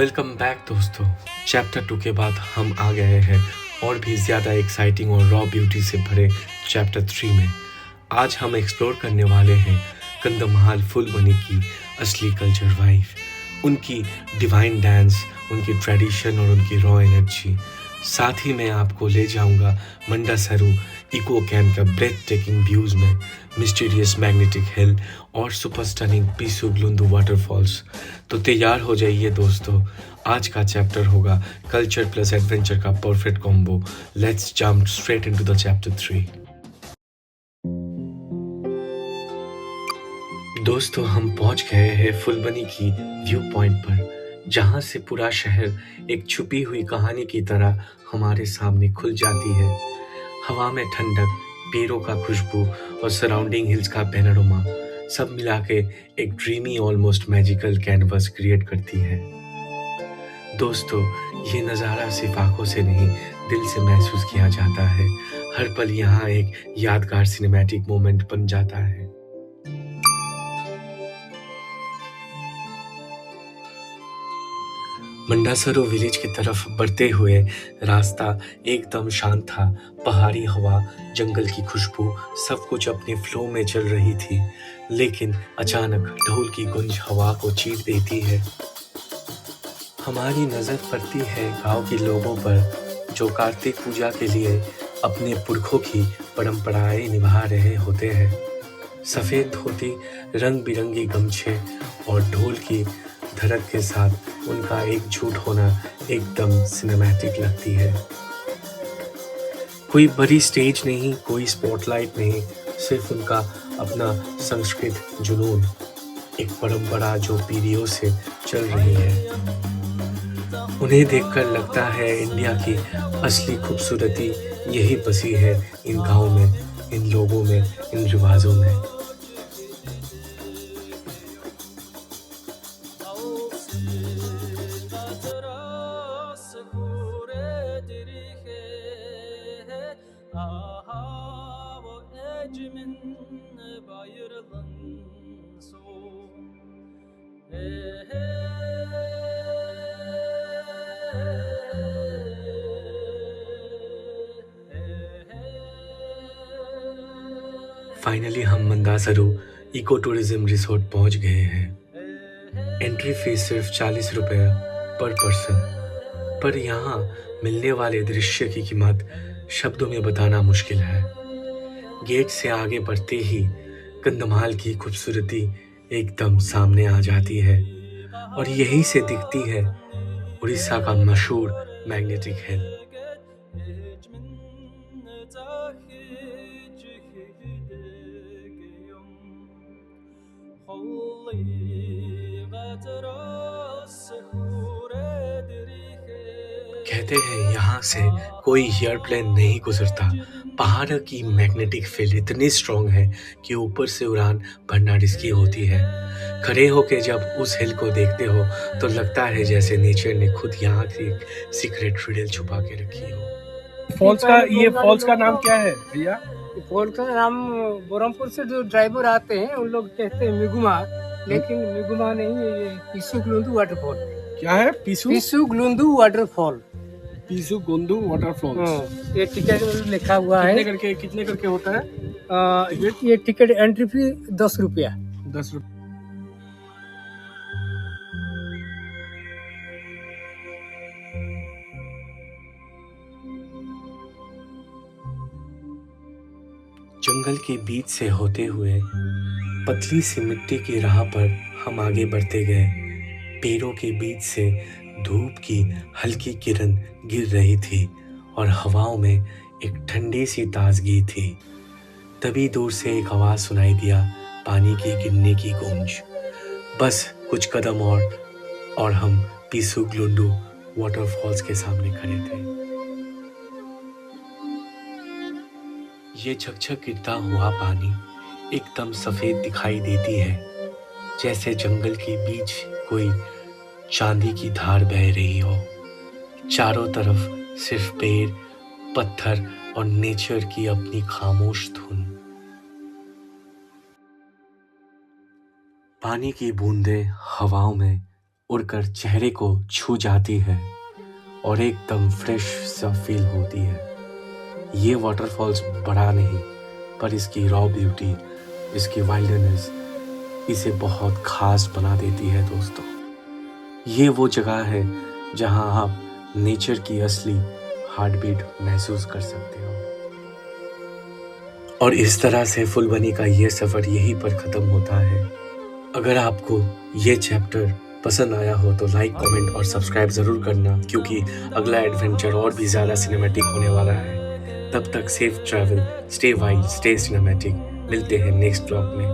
Welcome back दोस्तों। Chapter 2 के बाद हम आ गए हैं और भी ज़्यादा एक्साइटिंग और रॉ ब्यूटी से भरे चैप्टर 3 में। आज हम एक्सप्लोर करने वाले हैं कंदमाल फुलबनी की असली कल्चर वाइफ, उनकी डिवाइन डांस, उनकी ट्रेडिशन और उनकी रॉ एनर्जी। साथ ही मैं आपको ले जाऊंगा मंडासरू इको कैंप का ब्रेथ टेकिंग व्यूज़ में, मिस्टीरियस मैग्नेटिक हिल और सुपर स्टनिंग पीसुगलुंदु वाटरफॉल्स। तो तैयार हो जाइए दोस्तों, आज का चैप्टर होगा कल्चर प्लस एडवेंचर का perfect combo. Let's jump straight into the chapter 3। दोस्तों, हम पहुंच गए हैं फुलबनी की व्यू पॉइंट पर, जहां से पूरा शहर एक छुपी हुई कहानी की तरह हमारे सामने खुल जाती है। हवा में ठंडक, पेड़ों का खुशबू और सराउंडिंग हिल्स का पैनोरामा सब मिला के एक dreamy almost magical canvas create करती है। दोस्तों, ये नज़ारा सिर्फ आंखों से नहीं, दिल से महसूस किया जाता है। हर पल यहाँ एक यादगार सिनेमैटिक मोमेंट बन जाता है। मंडासरू विलेज की तरफ बढ़ते हुए रास्ता एकदम शांत था। पहाड़ी हवा, जंगल की खुशबू, सब कुछ अपने फ्लो में चल रही थी। लेकिन अचानक ढोल की गूंज हवा को चीर देती है। हमारी नज़र पड़ती है गांव के लोगों पर, जो कार्तिक पूजा के लिए अपने पुरखों की परंपराएं निभा रहे होते हैं। सफ़ेद धोती, रंग बिरंगी गमछे और ढोल की धड़क के साथ उनका एकजुट होना एकदम सिनेमैटिक लगती है। कोई बड़ी स्टेज नहीं, कोई स्पॉटलाइट नहीं, सिर्फ उनका अपना संस्कृत जुनून, एक परंपरा जो पीढ़ियों से चल रही है। उन्हें देखकर लगता है इंडिया की असली खूबसूरती यही बसी है इन गाँव में, इन लोगों में, इन रिवाजों में। फाइनली हम मंदासरू इको टूरिज्म रिसोर्ट पहुंच गए हैं। एंट्री फीस सिर्फ 40 रुपये पर पर्सन, पर यहाँ मिलने वाले दृश्य की कीमत शब्दों में बताना मुश्किल है। गेट से आगे बढ़ते ही कंदमाल की खूबसूरती एकदम सामने आ जाती है और यहीं से दिखती है उड़ीसा का मशहूर मैग्नेटिक हिल। कहते हैं यहाँ से कोई एयरप्लेन नहीं गुजरता। पहाड़ की मैग्नेटिक फील्ड इतनी स्ट्रॉन्ग है कि ऊपर से उड़ान भरना रिस्की होती है। खड़े होके जब उस हिल को देखते हो तो लगता है जैसे नेचर ने खुद यहाँ की सीक्रेट रिडल छुपा के रखी हो। फॉल्स का नाम क्या है भैया? फॉल्स का नाम बरहमपुर से जो ड्राइवर आते हैं उन लोग कहते हैं मिगुमा, लेकिन मिगुमा नहीं है, ये पीसुगलुंदु वाटरफॉल। क्या है? पीसुगलुंदु वाटरफॉल। पीसुगुंदु वाटरफॉल। ये टिकट में लिखा हुआ है। कितने करके होता है? ये टिकट एंट्री फी 10 रुपया। 10 रुपये। जंगल के बीच से होते हुए पतली सी मिट्टी की राह पर हम आगे बढ़ते गए। पेड़ों के बीच से धूप की हल्की किरण गिर रही थी और हवाओं में एक ठंडी सी ताजगी थी। तभी दूर से एक आवाज सुनाई दिया, पानी की गिरने की गूंज। बस कुछ कदम और हम पीसुगलुंदु वाटरफॉल्स के सामने खड़े थे। ये झकझक गिरता हुआ पानी एकदम सफेद दिखाई देती है, जैसे जंगल के बीच कोई चांदी की धार बह रही हो। चारों तरफ सिर्फ पेड़, पत्थर और नेचर की अपनी खामोश धुन। पानी की बूंदें हवाओं में उड़कर चेहरे को छू जाती है और एकदम फ्रेश सा फील होती है। ये वाटरफॉल्स बड़ा नहीं, पर इसकी रॉ ब्यूटी, इसकी वाइल्डनेस इसे बहुत खास बना देती है दोस्तों। ये वो जगह है जहां आप नेचर की असली हार्ट बीट महसूस कर सकते हो। और इस तरह से फुलबनी का ये सफ़र यहीं पर ख़त्म होता है। अगर आपको ये चैप्टर पसंद आया हो तो लाइक, कमेंट और सब्सक्राइब ज़रूर करना, क्योंकि अगला एडवेंचर और भी ज़्यादा सिनेमैटिक होने वाला है। तब तक safe travel, stay wild, stay cinematic. मिलते हैं नेक्स्ट ब्लॉग में।